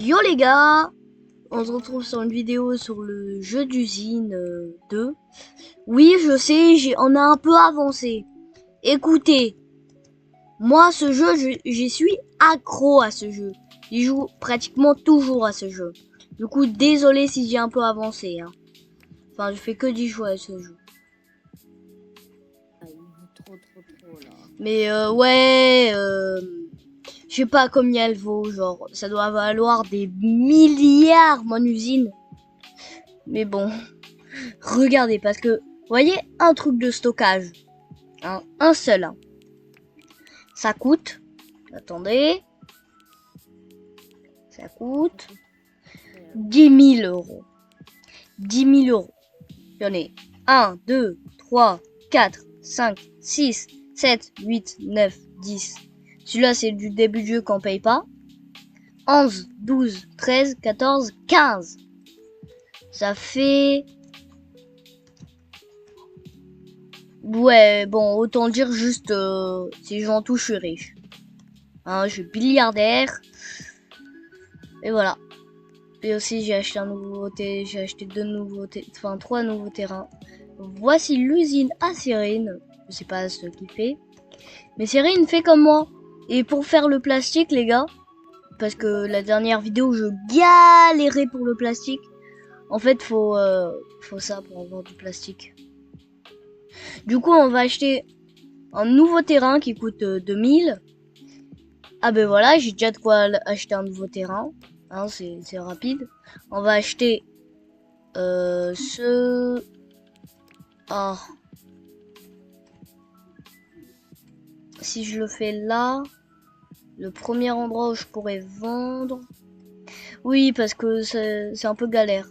Yo les gars, on se retrouve sur une vidéo sur le jeu d'usine 2. Oui, je sais, on a un peu avancé. Écoutez, moi ce jeu, j'y suis accro à ce jeu. J'y joue pratiquement toujours à ce jeu. Du coup, désolé si j'ai un peu avancé. Hein. Enfin, je fais que d'y jouer à ce jeu. Trop là. Mais ouais, je sais pas combien elle vaut, genre, ça doit valoir des milliards mon usine. Mais bon. Regardez, parce que, voyez, un truc de stockage, hein, un seul, hein, ça coûte, attendez, ça coûte 10 000 euros. 10 000 euros. J'en ai 1, 2, 3, 4, 5, 6, 7, 8, 9, 10. Celui-là, c'est du début de jeu qu'on paye pas. 11, 12, 13, 14, 15. Ça fait... Ouais, bon, autant dire juste, si j'en touche, je suis riche. Hein, je suis milliardaire. Et voilà. Et aussi, j'ai acheté j'ai acheté trois nouveaux terrains. Voici l'usine à Cyrine. Je sais pas ce qu'il fait. Mais Cyrine fait comme moi. Et pour faire le plastique, les gars, parce que la dernière vidéo, je galérais pour le plastique. En fait, faut ça pour avoir du plastique. Du coup, on va acheter un nouveau terrain qui coûte 2000. Ah ben voilà, j'ai déjà de quoi acheter un nouveau terrain. Hein, c'est rapide. On va acheter ce... Oh. Si je le fais là, le premier endroit où je pourrais vendre... Oui, parce que c'est un peu galère.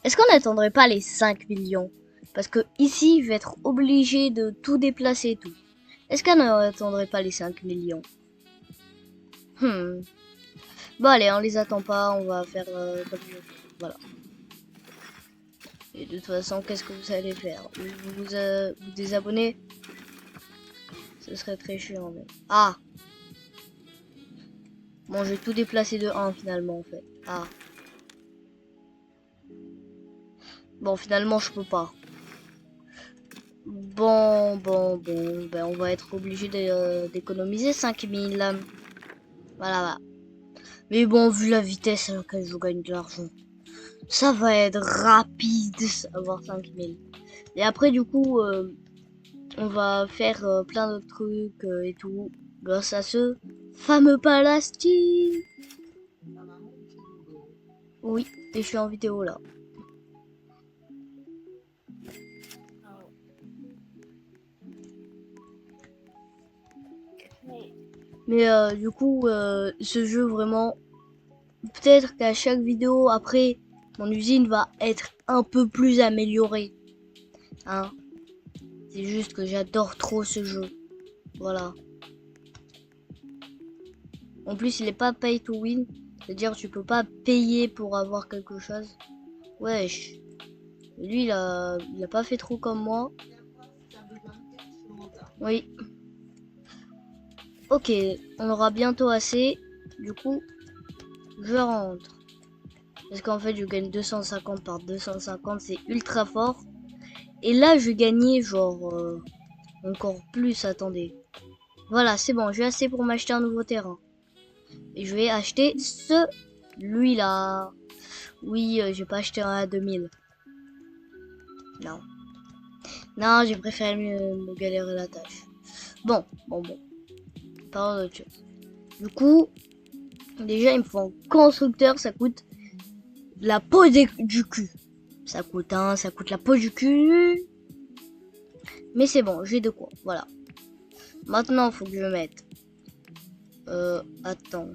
Est-ce qu'on n'attendrait pas les 5 millions? Parce que ici, je vais être obligé de tout déplacer et tout. Est-ce qu'on n'attendrait pas les 5 millions? Bon allez, on les attend pas, on va faire comme je fais. Voilà. Et de toute façon, qu'est-ce que vous allez faire? Vous désabonner? Ce serait très chiant. Mais... Ah! Bon, j'ai tout déplacé de 1 finalement en fait. Ah. Bon, finalement, je peux pas. Bon, ben on va être obligé d'économiser 5000. Voilà. Mais bon, vu la vitesse à laquelle je gagne de l'argent, ça va être rapide avoir 5000. Et après, du coup, on va faire plein d'autres trucs et tout grâce à ce fameux plastique. Oui, et je suis en vidéo là. Mais du coup, ce jeu vraiment, peut-être qu'à chaque vidéo après, mon usine va être un peu plus améliorée. Hein, c'est juste que j'adore trop ce jeu. Voilà. En plus, il est pas pay to win. C'est-à-dire tu peux pas payer pour avoir quelque chose. Wesh. Lui, il a pas fait trop comme moi. Oui. Ok, on aura bientôt assez. Du coup, je rentre. Parce qu'en fait, je gagne 250 par 250. C'est ultra fort. Et là, je gagnais genre encore plus. Attendez. Voilà, c'est bon. J'ai assez pour m'acheter un nouveau terrain. Et je vais acheter celui-là. Oui, je vais pas acheter un à 2000. Non. Non, j'ai préféré me galérer la tâche. Bon. Parlons d'autre chose. Du coup, déjà, il me faut un constructeur. Ça coûte de la peau du cul. Ça coûte, hein, ça coûte la peau du cul. Mais c'est bon, j'ai de quoi. Voilà. Maintenant, il faut que je mette... Attends.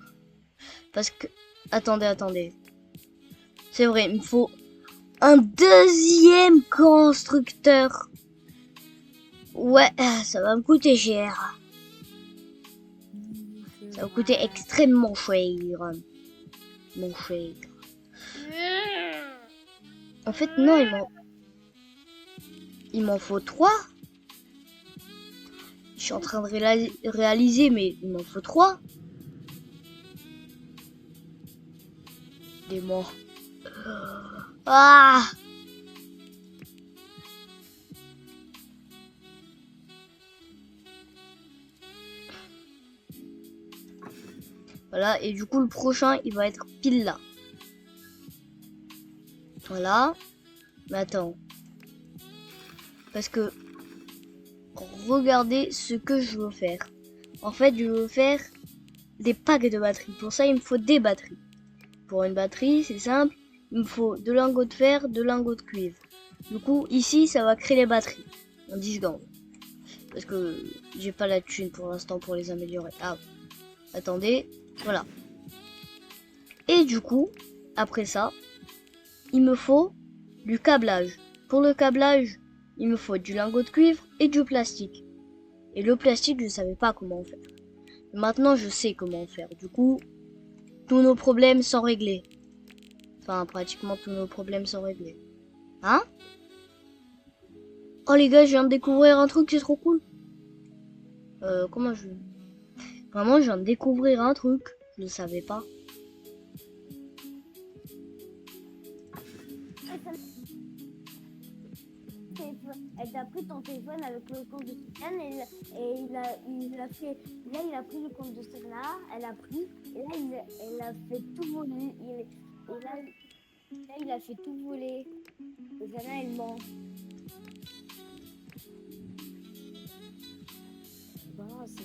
Parce que... Attendez. C'est vrai, il me faut un deuxième constructeur. Ouais, ça va me coûter cher. Ça va me coûter extrêmement cher. Mon cher. En fait, non, il m'en faut 3. Je suis en train de réaliser, mais il m'en faut 3. Il est mort. Ah! Voilà, et du coup, le prochain, il va être pile là. Voilà. Mais attends. Parce que, regardez ce que je veux faire. En fait, je veux faire des packs de batteries. Pour ça, il me faut des batteries. Pour une batterie, c'est simple. Il me faut 2 lingots de fer, 2 lingots de cuivre. Du coup, ici, ça va créer les batteries. En 10 secondes. Parce que j'ai pas la thune pour l'instant pour les améliorer. Ah, attendez. Voilà. Et du coup, après ça, il me faut du câblage. Pour le câblage, il me faut du lingot de cuivre et du plastique. Et le plastique, je savais pas comment faire. Maintenant, je sais comment faire. Du coup, tous nos problèmes sont réglés. Enfin, pratiquement tous nos problèmes sont réglés. Hein? Oh les gars, je viens de découvrir un truc, c'est trop cool. Comment je... Vraiment, je viens de découvrir un truc. Je ne savais pas. Elle t'a pris ton téléphone avec le compte de Sofiane et il a fait. Là, il a pris le compte de Sana, elle a pris, et là, elle a fait tout voler. Et là, il a fait tout voler. Et Sana, elle ment.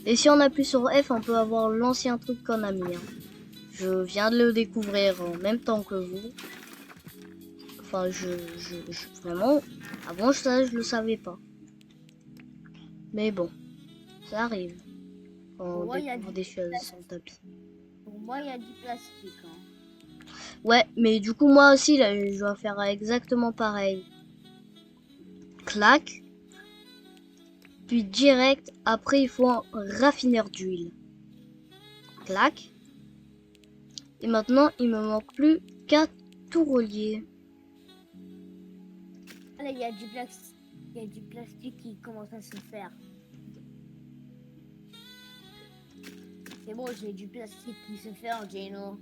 Et si on appuie sur F, on peut avoir l'ancien truc qu'on a mis. Hein. Je viens de le découvrir en même temps que vous. Enfin, vraiment, avant ça, je le savais pas. Mais bon, ça arrive. Quand on découvre des choses sur le tapis. Pour moi, il y a du plastique. Hein. Ouais, mais du coup, moi aussi, là, je dois faire exactement pareil. Clac. Puis direct, après, il faut un raffineur d'huile. Clac. Et maintenant, il me manque plus qu'à tout relier. Là, il y a du plastique qui commence à se faire. C'est bon, j'ai du plastique qui se fait en Geno.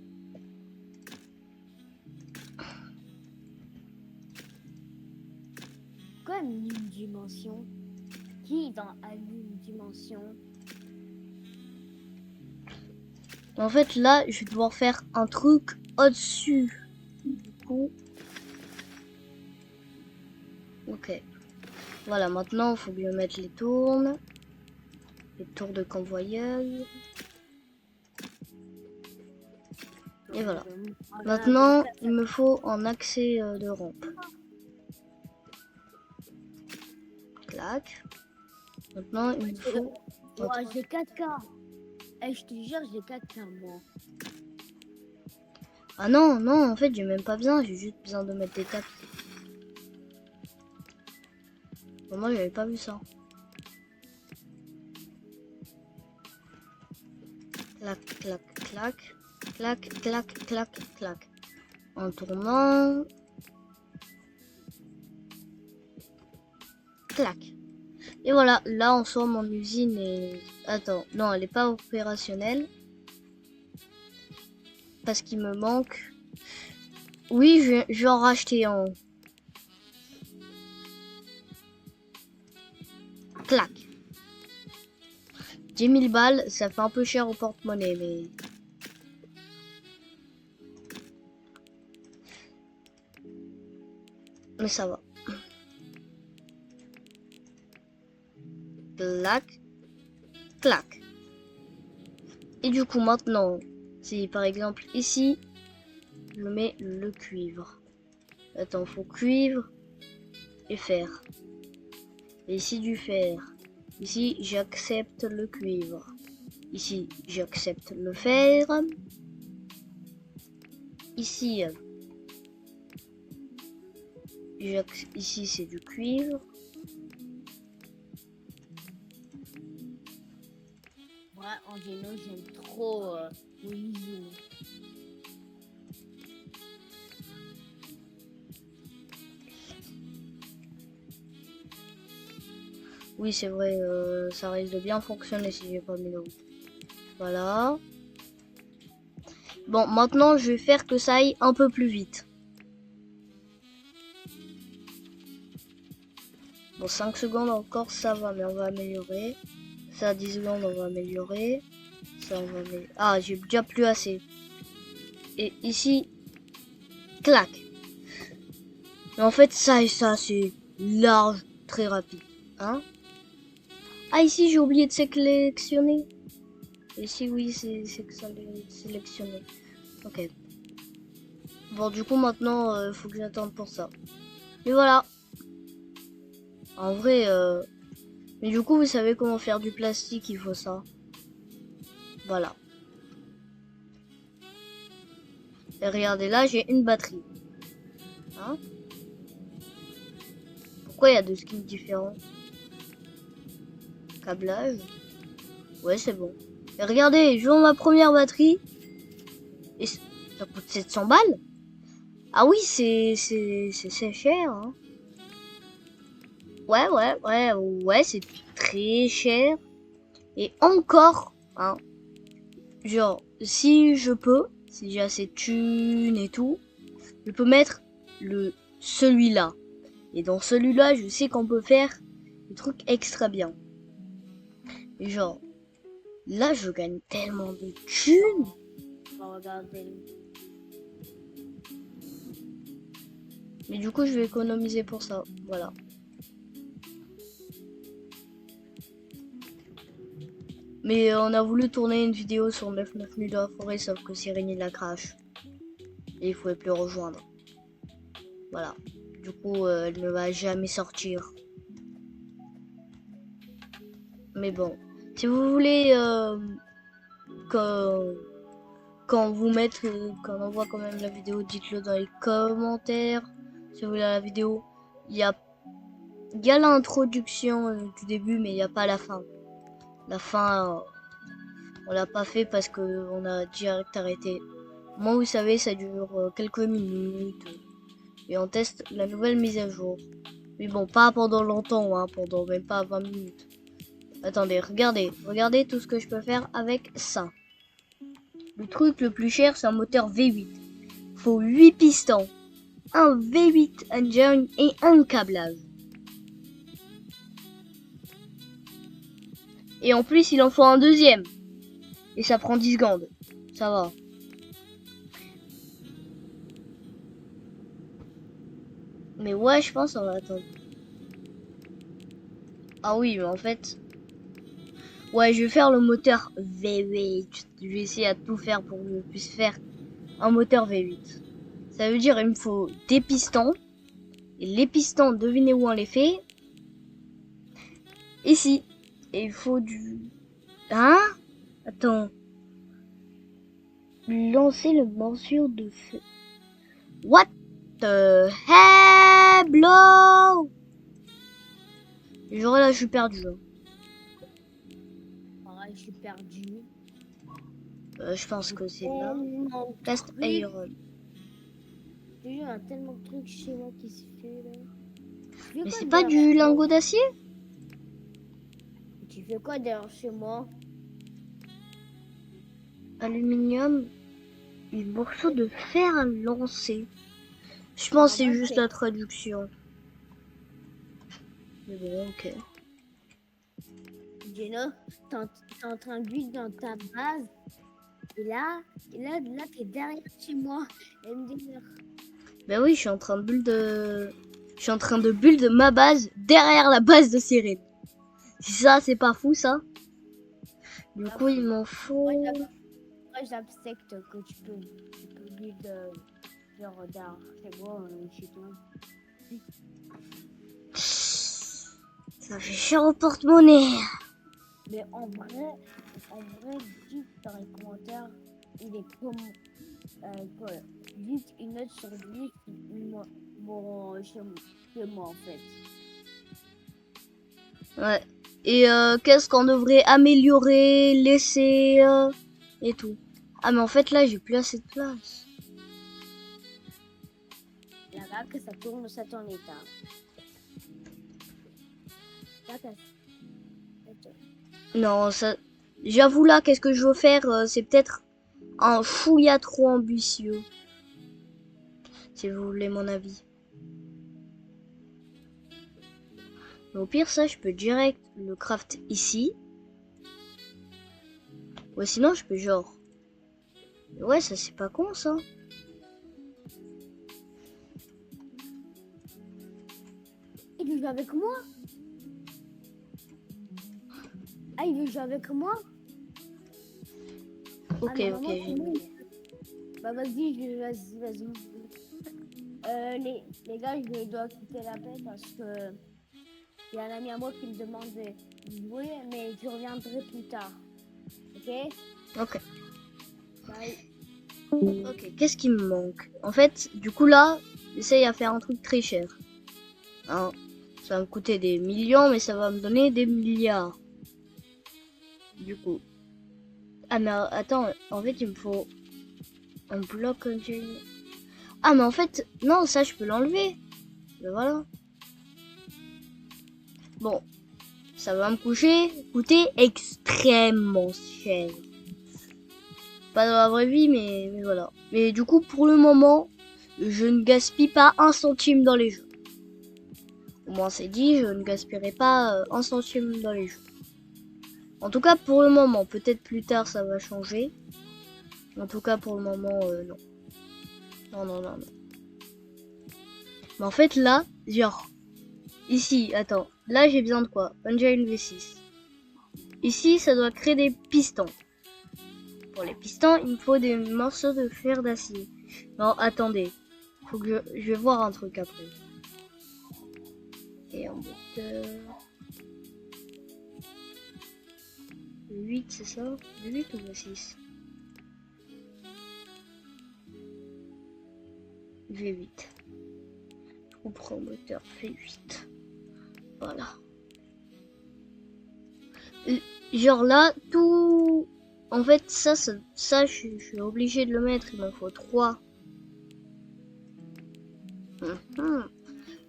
Quoi, une dimension? Qui dans une dimension? En fait, là, je vais devoir faire un truc au-dessus. Du coup... Ok. Voilà, maintenant, il faut bien mettre les tournes. Les tours de convoyeuse. Et voilà. Maintenant, il me faut un accès de rampe. Clac. Maintenant, il me faut... Ouais, j'ai 4K. Eh, je te jure, j'ai 4K, moi. Ah non, non, en fait, j'ai même pas besoin. J'ai juste besoin de mettre des tapis. Bon, moi, j'avais pas vu ça. Clac, clac, clac. Clac, clac, clac, clac. En tournant. Clac. Et voilà, là en soi mon usine est... Attends, non, elle est pas opérationnelle. Parce qu'il me manque... Oui, je vais en racheter un. Clac. 10 000 balles, ça fait un peu cher au porte-monnaie, mais... Mais ça va. Clac. Clac. Et du coup, maintenant, si par exemple ici, je mets le cuivre. Attends, faut cuivre et fer. Et ici, du fer. Ici, j'accepte le cuivre. Ici, j'accepte le fer. Ici, ici c'est du cuivre. Moi, en Geno, j'aime trop l'usine. Oui, c'est vrai, ça risque de bien fonctionner si j'ai pas mis l'eau. Voilà. Bon, maintenant, je vais faire que ça aille un peu plus vite. Bon, 5 secondes encore, ça va, mais on va améliorer. Ça, 10 secondes, on va améliorer. Ça, on va améliorer. Ah, j'ai déjà plus assez. Et ici, clac. Mais en fait, ça et ça, c'est large, très rapide. Hein? Ah, ici, j'ai oublié de sélectionner. Ici, oui, c'est sélectionné. Ok. Bon, du coup, maintenant, faut que j'attende pour ça. Et voilà. En vrai, mais du coup, vous savez comment faire du plastique, il faut ça. Voilà. Et regardez, là, j'ai une batterie. Hein? Pourquoi il y a deux skins différents? Câblage. Ouais, c'est bon. Et regardez, je vends ma première batterie. Et ça coûte 700 balles. Ah oui, c'est cher, hein. Ouais, c'est très cher. Et encore, hein. Genre, si je peux, si j'ai assez de thunes et tout, je peux mettre celui-là. Et dans celui-là, je sais qu'on peut faire des trucs extra bien. Et genre, là, je gagne tellement de thunes. Mais du coup, je vais économiser pour ça. Voilà. Mais on a voulu tourner une vidéo sur 99 000 de la forêt, sauf que Cyril la crash. Et il pouvait plus rejoindre. Voilà. Du coup, elle ne va jamais sortir. Mais bon. Si vous voulez quand vous mette, quand on voit quand même la vidéo, dites-le dans les commentaires. Si vous voulez la vidéo, il y a l'introduction du début, mais il n'y a pas la fin. La fin, on l'a pas fait parce que on a direct arrêté. Moi, vous savez, ça dure quelques minutes et on teste la nouvelle mise à jour. Mais bon, pas pendant longtemps, hein, pendant même pas 20 minutes. Attendez, regardez tout ce que je peux faire avec ça. Le truc le plus cher, c'est un moteur V8. Faut 8 pistons, un V8 engine et un câblage. Et en plus, il en faut un deuxième. Et ça prend 10 secondes. Ça va. Mais ouais, je pense on va attendre. Ah oui, mais en fait... Ouais, je vais faire le moteur V8. Je vais essayer à tout faire pour que je puisse faire un moteur V8. Ça veut dire il me faut des pistons. Et les pistons, devinez où on les fait? Ici. Et il faut du... Hein? Attends. Lancer le morceau de feu. What the hell, bro? Genre là, je suis perdu. Je suis perdu. Je pense que c'est là. Cast iron. Il y a tellement de trucs chez moi qui se fait là. Mais c'est pas du lingot d'acier? Tu fais quoi derrière chez moi? Aluminium et morceau de fer à lancer. Je pense que c'est juste la traduction. Mais bon, ok. Geno, t'es en train de vivre dans ta base. Et là t'es derrière chez moi. MDR. Ben oui, je suis en train de build ma base derrière la base de Cyril. Ça, c'est pas fou, ça. Du coup, il m'en faut... Moi, j'accepte que tu peux build genre derrière chez moi, chez toi. Ça fait cher au porte-monnaie. Mais en vrai, dites dans les commentaires, il est comme... dites une note sur 10 chez moi en fait. Ouais. Et qu'est-ce qu'on devrait améliorer, laisser et tout. Ah mais en fait là j'ai plus assez de place. Là que ça tourne en état. Là, Non, ça... J'avoue là, qu'est-ce que je veux faire, c'est peut-être un chouïa trop ambitieux. Si vous voulez mon avis. Mais au pire, ça, je peux direct le craft ici. Ouais, sinon, je peux genre... Ouais, ça, c'est pas con, ça. Il veut jouer avec moi? Ah, il veut jouer avec moi? Ok, Ah, ok. normalement, bah vas-y, vas-y. Les gars, je dois quitter la paix parce que il y a un ami à moi qui me demande de jouer, mais je reviendrai plus tard. Ok? Ok. Bye. Ok, qu'est-ce qui me manque? En fait, du coup, là, j'essaye à faire un truc très cher. Hein, ça va me coûter des millions, mais ça va me donner des milliards. Du coup. Ah, mais attends, en fait, il me faut un bloc. Ah, mais en fait, non, ça, je peux l'enlever. Ben voilà. Bon, ça va me coûter extrêmement cher. Pas dans la vraie vie, mais voilà. Mais du coup, pour le moment, je ne gaspille pas un centime dans les jeux. Au moins, c'est dit, je ne gaspillerai pas un centime dans les jeux. En tout cas, pour le moment. Peut-être plus tard, ça va changer. En tout cas, pour le moment, non. Non. Mais en fait, là, genre, ici, attends. Là, j'ai besoin de quoi? Engine V6. Ici, ça doit créer des pistons. Pour les pistons, il me faut des morceaux de fer d'acier. Non, attendez. Faut que je vais voir un truc après. Et un moteur. 8, c'est ça? 8 ou 6? V8. On prend moteur V8. Voilà. Genre là, tout... En fait, ça je suis obligé de le mettre. Il m'en faut 3.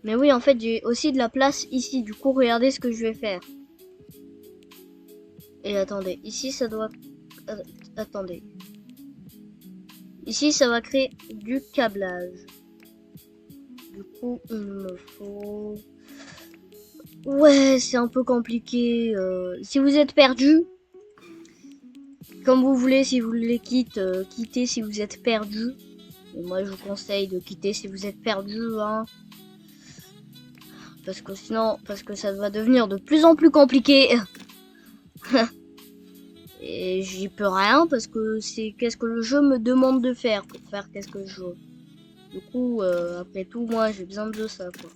Mais oui, en fait, j'ai aussi de la place ici. Du coup, regardez ce que je vais faire. Et attendez, ici, ça doit... attendez. Ici, ça va créer du câblage. Du coup, il me faut... Ouais, c'est un peu compliqué. Si vous êtes perdu, comme vous voulez, si vous voulez quitter si vous êtes perdu. Et moi, je vous conseille de quitter si vous êtes perdu, hein. Parce que sinon, ça va devenir de plus en plus compliqué. Et j'y peux rien parce que c'est qu'est-ce que le jeu me demande de faire pour faire qu'est-ce que je veux. Du coup, après tout, moi, j'ai besoin de ça, quoi.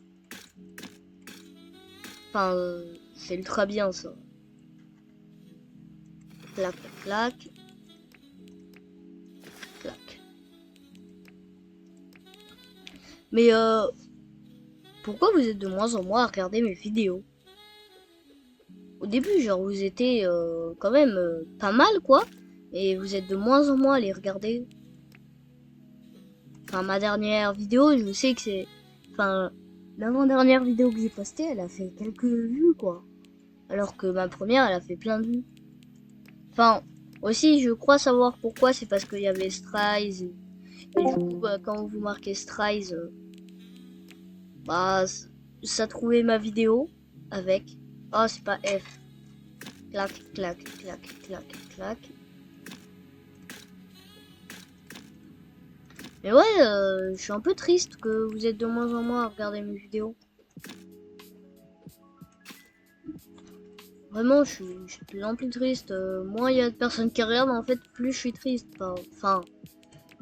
Enfin, c'est ultra bien, ça. Clac, clac. Clac. Mais, pourquoi vous êtes de moins en moins à regarder mes vidéos? Au début, genre, vous étiez quand même pas mal, quoi. Et vous êtes de moins en moins à les regarder. Enfin, ma dernière vidéo, je sais que c'est... Enfin, l'avant-dernière vidéo que j'ai postée, elle a fait quelques vues, quoi. Alors que ma première, elle a fait plein de vues. Enfin, aussi, je crois savoir pourquoi. C'est parce qu'il y avait Strize. Et du coup, bah, quand vous marquez Strize, bah, ça trouvait ma vidéo avec... Oh, c'est pas F. Clac, clac, clac, clac, clac. Mais ouais, je suis un peu triste que vous êtes de moins en moins à regarder mes vidéos. Vraiment, je suis de plus en plus triste. Moins il y a de personnes qui regardent, en fait, plus je suis triste. Enfin,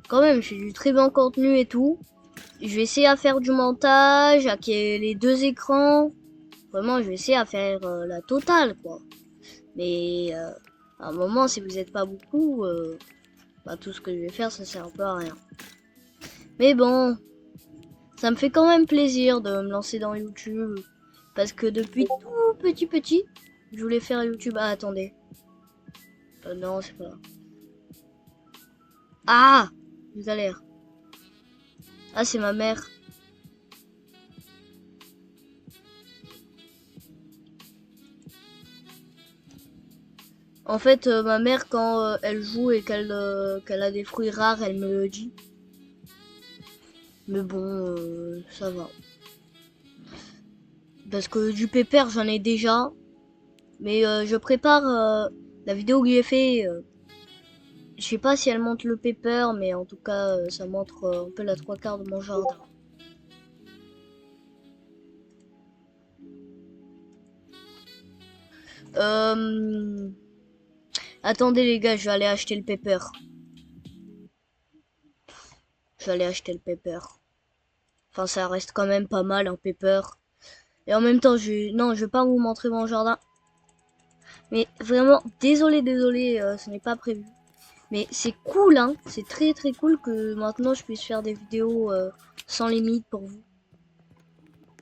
quand même, je fais du très bon contenu et tout. Je vais essayer à faire du montage, à qu'il y ait les 2 écrans. Vraiment, je vais essayer à faire la totale, quoi. Mais à un moment, si vous n'êtes pas beaucoup, bah, tout ce que je vais faire, ça sert un peu à rien. Mais bon, ça me fait quand même plaisir de me lancer dans YouTube. Parce que depuis tout petit, je voulais faire YouTube. Ah, attendez. Non, c'est pas... Ah, je galère. Ah, c'est ma mère. En fait, ma mère, quand elle joue et qu'elle a des fruits rares, elle me le dit. Mais bon, ça va. Parce que du pépère, j'en ai déjà. Mais je prépare la vidéo que j'ai fait. Je sais pas si elle montre le pépère, mais en tout cas, ça montre un peu la trois quarts de mon jardin. Euh... Attendez les gars, je vais aller acheter le pépère. Je vais aller acheter le pépère. Enfin, ça reste quand même pas mal, un pépère. Et en même temps, non, je vais pas vous montrer mon jardin. Mais vraiment, désolé, ce n'est pas prévu. Mais c'est cool, hein. C'est très très cool que maintenant je puisse faire des vidéos sans limite pour vous.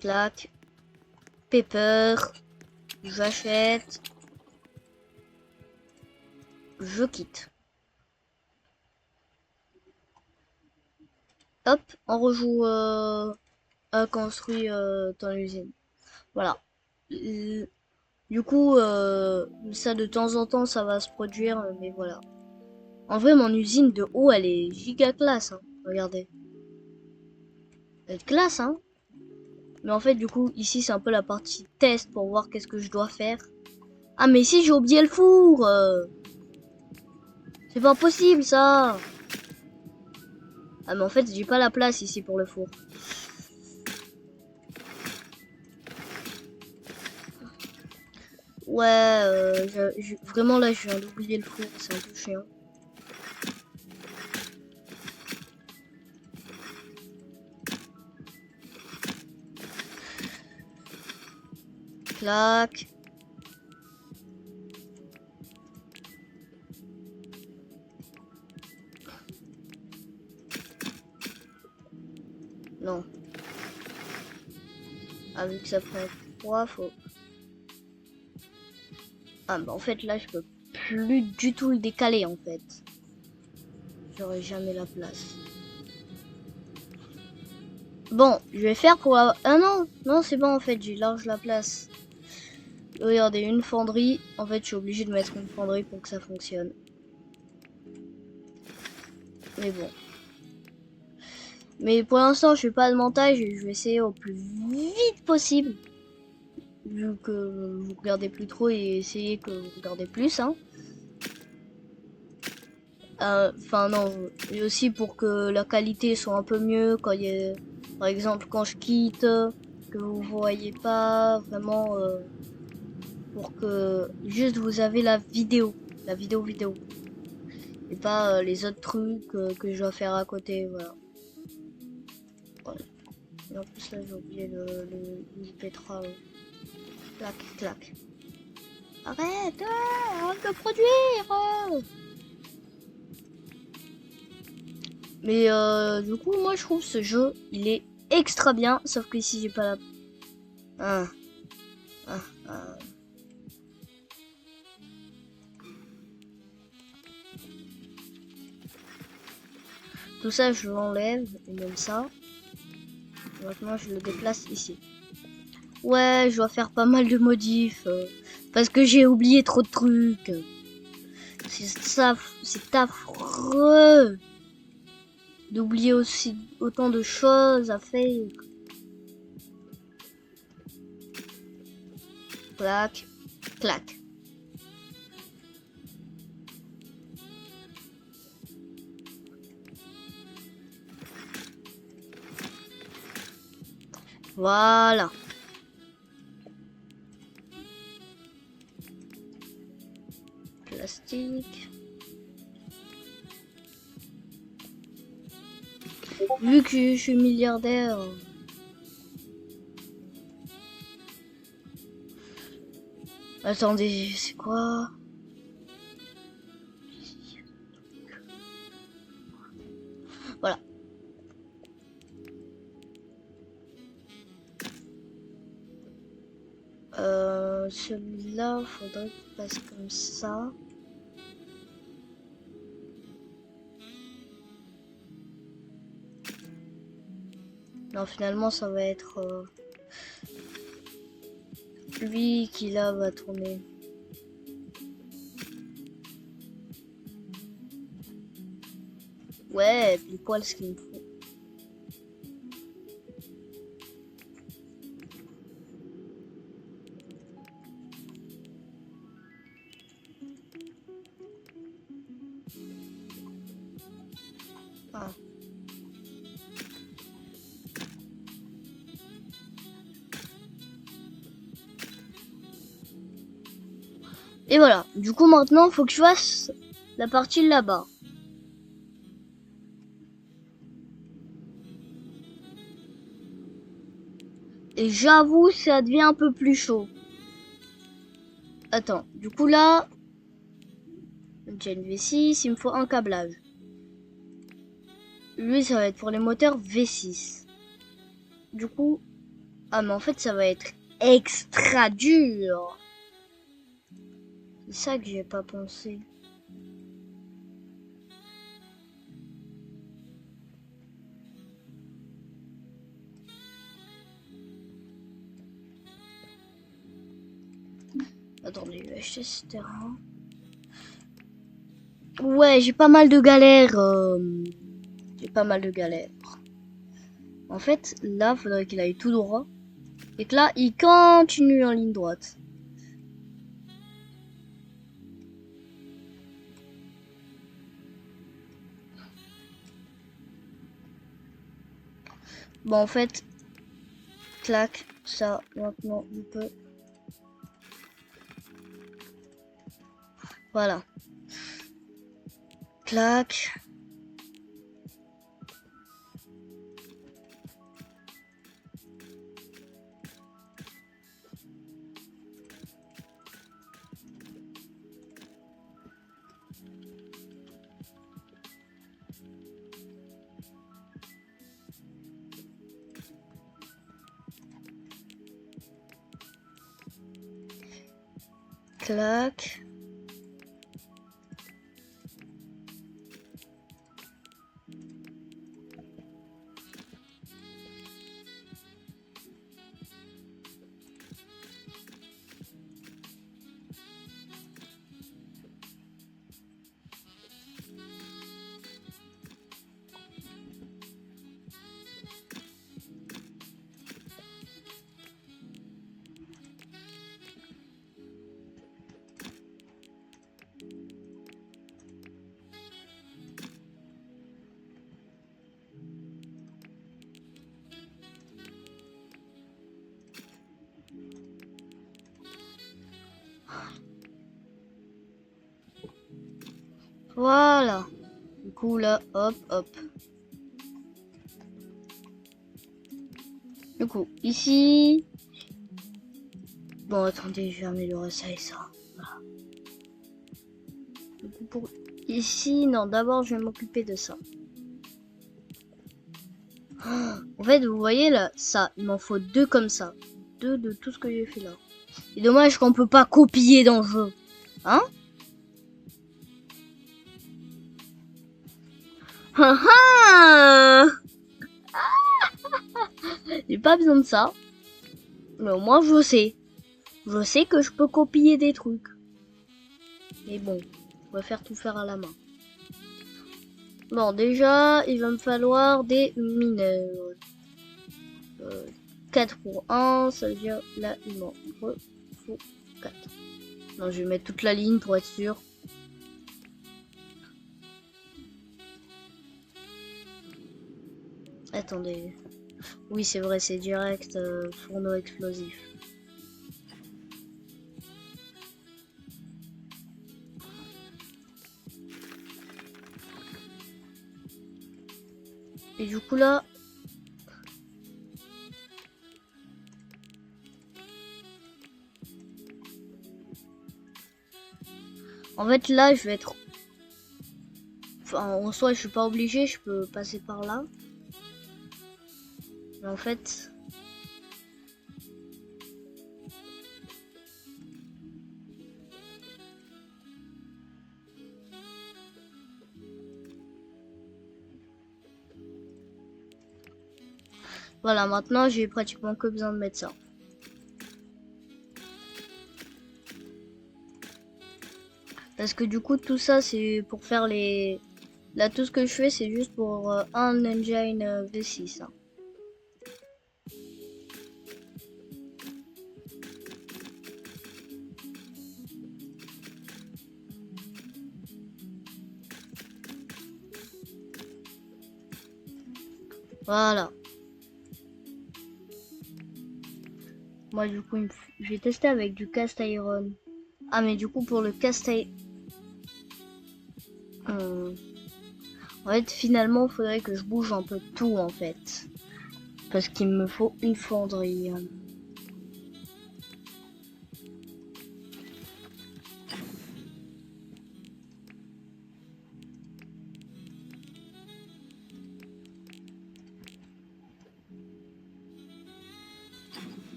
Clac. Pepper. J'achète. Je quitte. Hop, on rejoue à construire dans l'usine. Voilà. Du coup, ça de temps en temps, ça va se produire, mais voilà. En vrai, mon usine de haut, elle est giga classe, hein. Regardez. Elle est classe, hein. Mais en fait, du coup, ici, c'est un peu la partie test pour voir qu'est-ce que je dois faire. Ah, mais ici, j'ai oublié le four. C'est pas possible, ça. Ah, mais en fait, j'ai pas la place ici pour le four. Ouais, vraiment, là, je viens d'oublier le four. C'est un peu chiant. Clac. Non. Ah, vu que ça prend 3, faut... Ah, bah en fait, là, je peux plus du tout le décaler, en fait. J'aurai jamais la place. Bon, je vais faire pour... Ah non, non, c'est bon, en fait, j'ai large la place. Regardez, une fonderie. En fait, je suis obligé de mettre une fonderie pour que ça fonctionne. Mais bon. Mais pour l'instant, je fais pas de montage et je vais essayer au plus vite possible. Vu que vous regardez plus trop et essayez que vous regardez plus, hein. Enfin non, et aussi pour que la qualité soit un peu mieux quand il y a, par exemple, quand je quitte, que vous voyez pas vraiment, pour que juste vous avez la vidéo vidéo, et pas les autres trucs que je dois faire à côté, voilà. Ouais. Et en plus là j'ai oublié le pétrole. Clac, clac. Arrête, arrête de produire. Mais du coup, moi je trouve ce jeu, il est extra bien, sauf que ici j'ai pas la... Ah, ah, ah. Tout ça, je l'enlève, et même ça. Maintenant, je le déplace ici. Ouais, je dois faire pas mal de modifs, parce que j'ai oublié trop de trucs. C'est affreux d'oublier aussi autant de choses à faire. Clac, clac. Voilà. Plastique. Vu que je suis milliardaire. Attendez, c'est quoi? Voilà. Celui-là, faudrait qu'il passe comme ça. Non, finalement, ça va être... lui qui là va tourner. Ouais, pile poil ce qu'il me faut. Ah. Et voilà. Du coup, maintenant, il faut que je fasse la partie là-bas. Et j'avoue, ça devient un peu plus chaud. Attends, du coup là, j'ai une V6, il me faut un câblage. Lui, ça va être pour les moteurs V6. Du coup, ah mais en fait, ça va être extra dur. C'est ça que j'ai pas pensé. Attendez, je vais acheter ce terrain. Ouais, j'ai pas mal de galères. J'ai pas mal de galères. En fait, là, faudrait qu'il aille tout droit. Et que là, il continue en ligne droite. Bon, en fait, clac, ça, maintenant, je peux. Voilà. Clac. Clac. Voilà. Du coup, là, hop, hop. Du coup, ici. Bon, attendez, je vais améliorer ça et ça. Voilà. Du coup, pour ici, non, d'abord, je vais m'occuper de ça. En fait, vous voyez là, ça, il m'en faut deux comme ça. Deux de tout ce que j'ai fait là. C'est dommage qu'on peut pas copier dans le jeu. Hein? J'ai pas besoin de ça. Mais au moins, je sais. Je sais que je peux copier des trucs. Mais bon, on va faire tout faire à la main. Bon, déjà, il va me falloir des mineurs. 4 pour 1, ça veut dire là, il m'en faut 4. Non, je vais mettre toute la ligne pour être sûr. Attendez. Oui, c'est vrai, c'est direct fourneau explosif. Et du coup là... En fait là, je vais être... Enfin, en soi, je suis pas obligé, je peux passer par là. Mais en fait... Voilà, maintenant j'ai pratiquement que besoin de mettre ça. Parce que du coup tout ça c'est pour faire les Là, tout ce que je fais, c'est juste pour un engine V6. Hein. Voilà. Moi, du coup, j'ai testé avec du cast iron. Ah, mais du coup, pour le cast iron... En fait, finalement, il faudrait que je bouge un peu tout, en fait. Parce qu'il me faut une fonderie.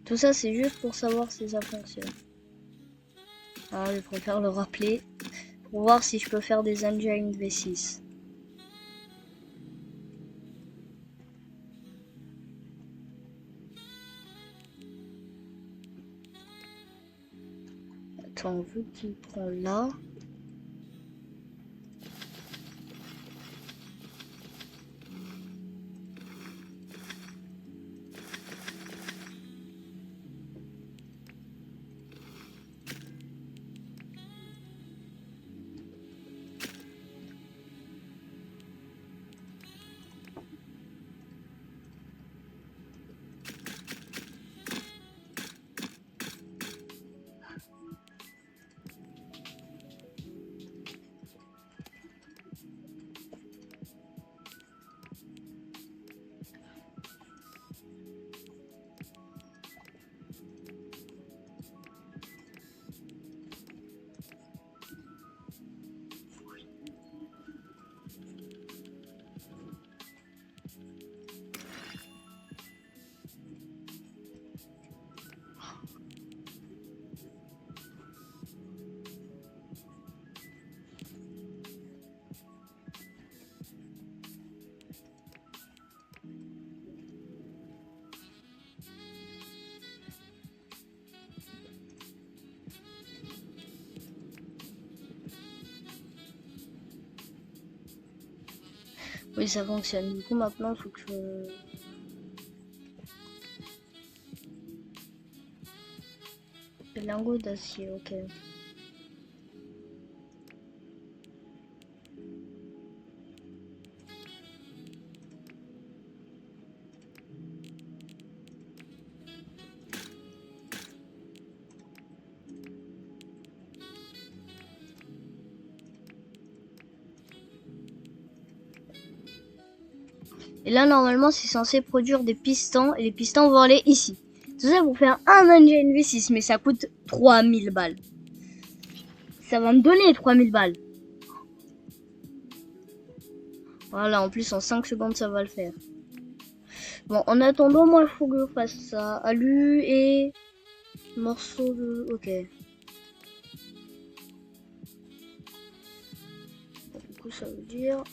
Tout ça, c'est juste pour savoir si ça fonctionne. Alors, je préfère le rappeler. Pour voir si je peux faire des engines V6. Attends, vu qu'il prend là... Oui, ça fonctionne. Du coup, maintenant, il faut que je... Le lingot d'acier, ok. Et là, normalement, c'est censé produire des pistons. Et les pistons vont aller ici. Tout ça pour faire un engine V6. Mais ça coûte 3000 balles. Ça va me donner 3000 balles. Voilà, en plus, en 5 secondes, ça va le faire. Bon, en attendant, moi, il faut que je fasse ça. Alu et... Morceau de... Ok. Du coup, ça veut dire...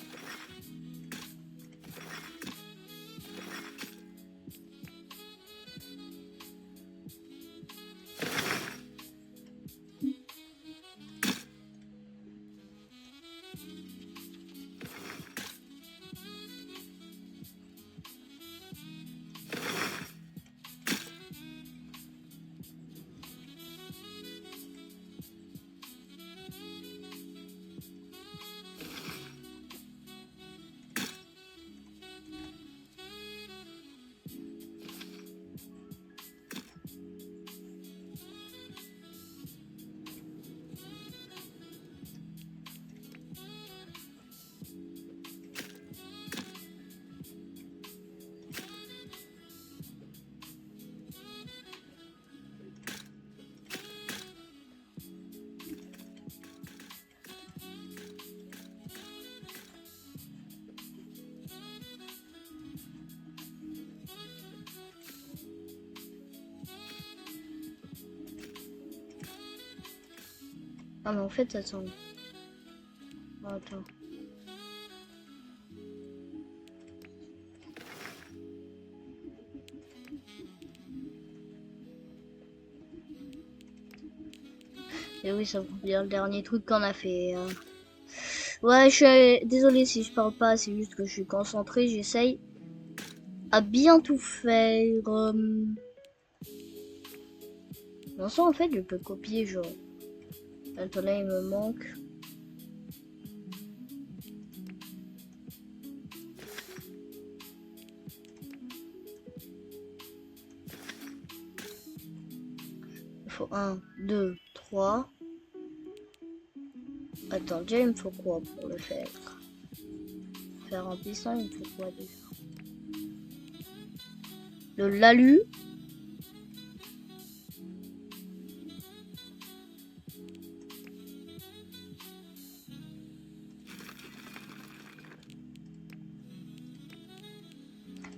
Ah, mais en fait, attends. Attends. Et oui, ça prouve bien le dernier truc qu'on a fait. Ouais, je suis désolé si je parle pas, c'est juste que je suis concentré, j'essaye à bien tout faire. Non, ça en fait, je peux copier, genre. Attends, là, il me manque. Il faut 1, 2, 3. Attends, déjà, il me faut quoi pour le faire? Faire un piston, il me faut quoi déjà? De l'alu.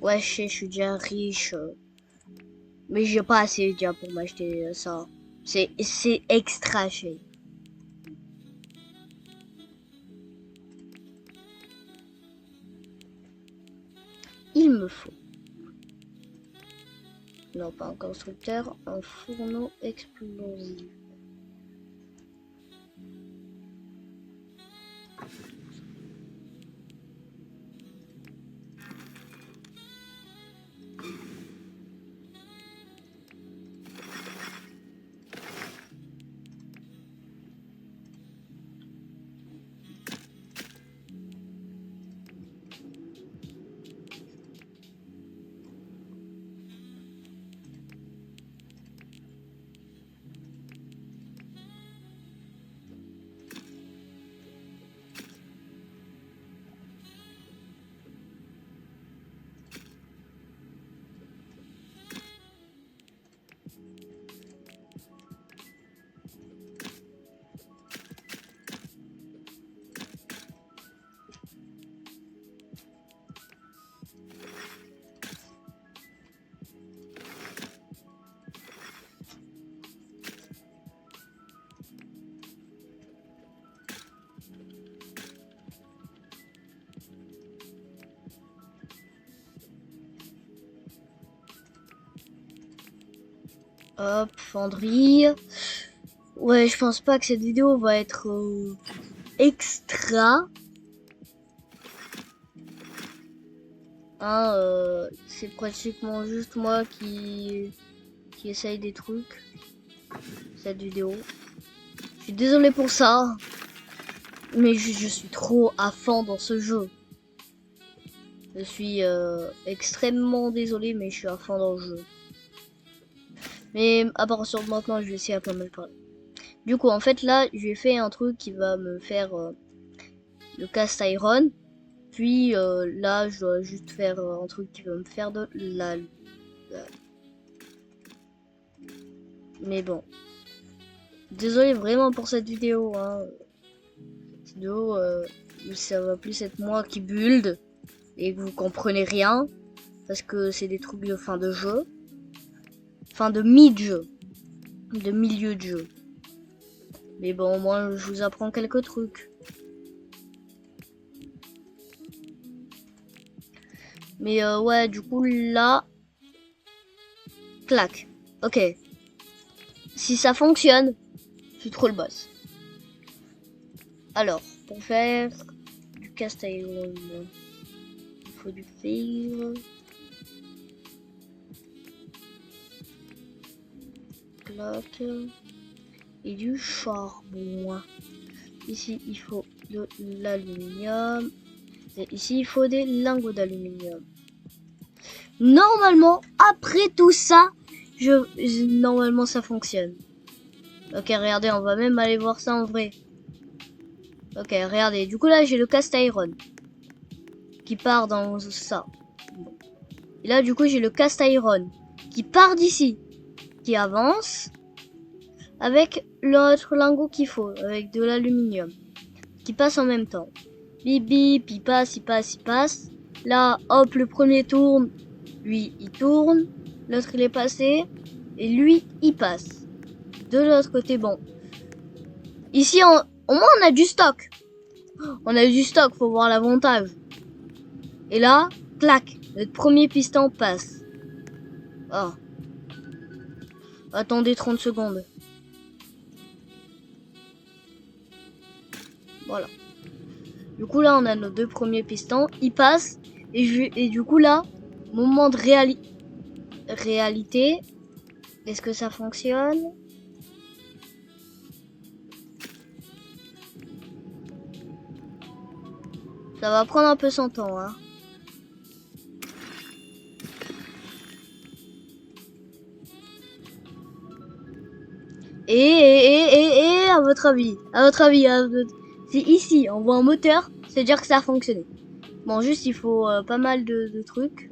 Ouais, je suis déjà riche. Mais j'ai pas assez déjà pour m'acheter ça. C'est extra cher. Il me faut. Non, pas un constructeur, un fourneau explosif. Hop, fonderie. Ouais, je pense pas que cette vidéo va être extra. Hein, c'est pratiquement juste moi qui essaye des trucs. Cette vidéo. Je suis désolé pour ça. Mais je suis trop à fond dans ce jeu. Je suis extrêmement désolé, mais je suis à fond dans le jeu. Mais à partir de maintenant, je vais essayer à pas mal parler. Du coup, en fait, là, j'ai fait un truc qui va me faire le cast iron. Puis là, je dois juste faire un truc qui va me faire de la... Mais bon. Désolé vraiment pour cette vidéo. Hein. Cette vidéo, ça va plus être moi qui build. Et que vous comprenez rien. Parce que c'est des trucs de fin de jeu. Fin de mid-jeu. De milieu de jeu. Mais bon, moi, je vous apprends quelques trucs. Mais ouais, du coup, là... Clac. Ok. Si ça fonctionne, je suis trop le boss. Alors, pour faire du cast iron, il faut du fer. Clac. Et du charbon. Ici, il faut de l'aluminium. Et ici, il faut des lingots d'aluminium. Normalement, après tout ça, normalement ça fonctionne. Ok, regardez, on va même aller voir ça en vrai. Ok, regardez. Du coup, là, j'ai le cast iron qui part dans ça. Bon. Et là, du coup, j'ai le cast iron qui part d'ici, qui avance avec l'autre lingot qu'il faut, avec de l'aluminium, qui passe en même temps. Bip bip, il passe, il passe, il passe. Là, hop, le premier tourne, lui, il tourne. L'autre, il est passé. Et lui, il passe. De l'autre côté, bon. Ici, au moins, on a du stock. On a du stock, faut voir l'avantage. Et là, clac, notre premier piston passe. Oh. Attendez 30 secondes. Voilà. Du coup là on a nos 2 premiers pistons, ils passent et du coup là, moment de réalité, est-ce que ça fonctionne? Ça va prendre un peu son temps, hein. Et à votre avis, si ici on voit un moteur, c'est-à-dire que ça a fonctionné. Bon, juste il faut pas mal de trucs.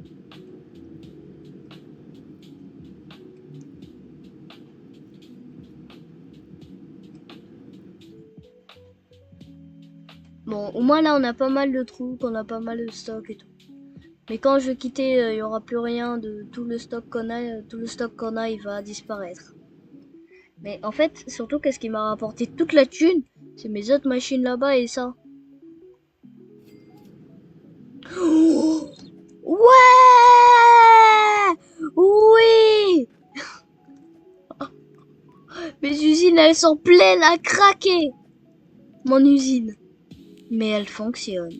Bon, au moins là on a pas mal de trucs, on a pas mal de stock et tout. Mais quand je vais quitter, il y aura plus rien de tout le stock qu'on a. Tout le stock qu'on a, il va disparaître. Mais en fait, surtout, qu'est-ce qui m'a rapporté toute la thune? C'est mes autres machines là-bas et ça. Oh ouais! Oui! Mes usines, elles sont pleines à craquer! Mon usine. Mais elle fonctionne.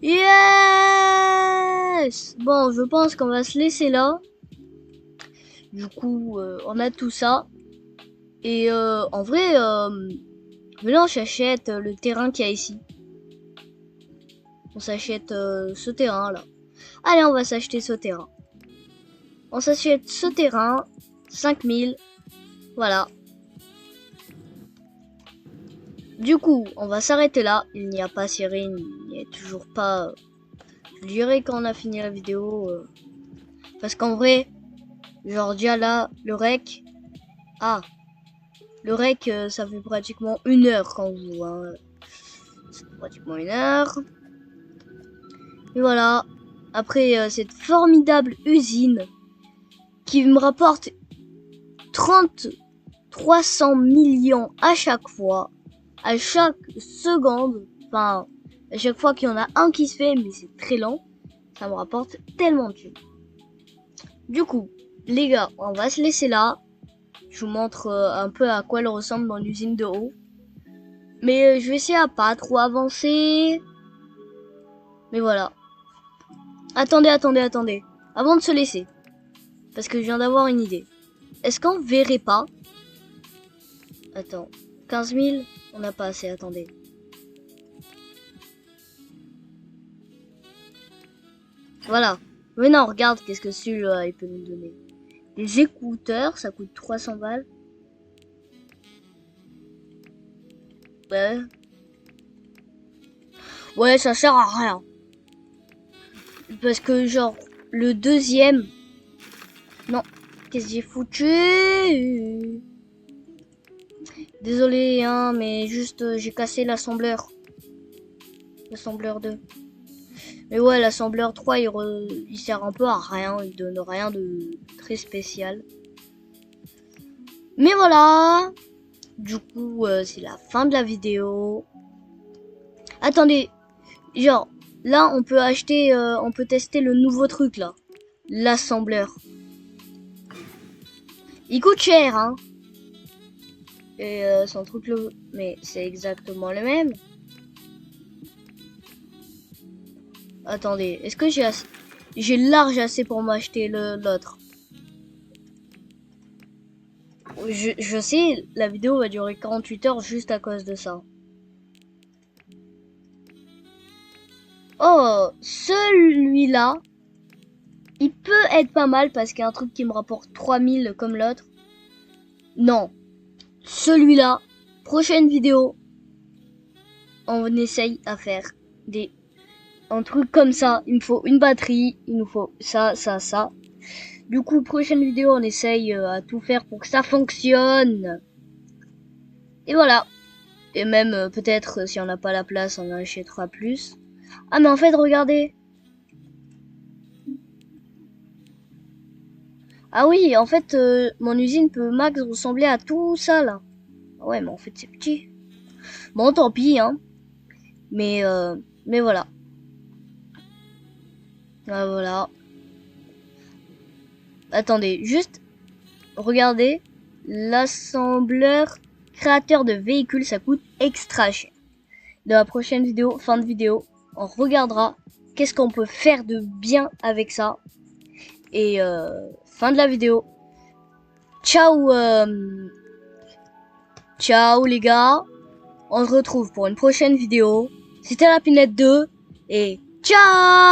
Yes! Bon, je pense qu'on va se laisser là. Du coup, on a tout ça. Et en vrai, maintenant j'achète le terrain qu'il y a ici. On s'achète ce terrain là. Allez, on va s'acheter ce terrain. On s'achète ce terrain. 5000. Voilà. Du coup, on va s'arrêter là. Il n'y a pas Cyrine. Il n'y a toujours pas... Je dirais quand on a fini la vidéo. Parce qu'en vrai, genre déjà là, le rec... Ah. Le rec, ça fait pratiquement 1 heure qu'on joue. Hein. C'est pratiquement 1 heure. Et voilà. Après cette formidable usine qui me rapporte 300 millions à chaque fois, à chaque seconde, enfin, à chaque fois qu'il y en a un qui se fait, mais c'est très lent, ça me rapporte tellement de thunes. Du coup, les gars, on va se laisser là. Je vous montre un peu à quoi elle ressemble dans l'usine de haut. Mais je vais essayer à pas trop avancer. Mais voilà. Attendez. Avant de se laisser. Parce que je viens d'avoir une idée. Est-ce qu'on verrait pas... Attends. 15 000 On n'a pas assez, attendez. Voilà. Mais non, regarde, qu'est-ce que celui-là, il peut nous donner. Des écouteurs, ça coûte 300 balles. Ouais. Ouais, ça sert à rien. Parce que, genre, le deuxième... Non. Qu'est-ce que j'ai foutu? Désolé, hein, mais juste, j'ai cassé l'assembleur. L'assembleur 2. Mais ouais, l'assembleur 3, il sert un peu à rien. Il donne rien de très spécial. Mais voilà. Du coup, c'est la fin de la vidéo. Attendez. Genre, là, on peut acheter... on peut tester le nouveau truc, là. L'assembleur. Il coûte cher, hein. Et son truc, mais c'est exactement le même. Attendez, est-ce que j'ai large assez pour m'acheter l'autre? Je sais, la vidéo va durer 48 heures juste à cause de ça. Oh, celui-là, il peut être pas mal parce qu'il y a un truc qui me rapporte 3000 comme l'autre. Non, celui-là, prochaine vidéo, on essaye à faire un truc comme ça. Il me faut une batterie, il nous faut ça. Du coup, prochaine vidéo, on essaye à tout faire pour que ça fonctionne. Et voilà. Et même peut-être si on n'a pas la place, on en achètera plus. Ah mais en fait, regardez. Ah oui, en fait, mon usine peut max ressembler à tout ça là. Ah ouais, mais en fait, c'est petit. Bon, tant pis, hein. Mais voilà. Ah, voilà. Attendez, juste regardez l'assembleur créateur de véhicules, ça coûte extra cher. Dans la prochaine vidéo, fin de vidéo, on regardera qu'est-ce qu'on peut faire de bien avec ça. Et fin de la vidéo. Ciao, ciao les gars. On se retrouve pour une prochaine vidéo. C'était la Pinette 2 et ciao!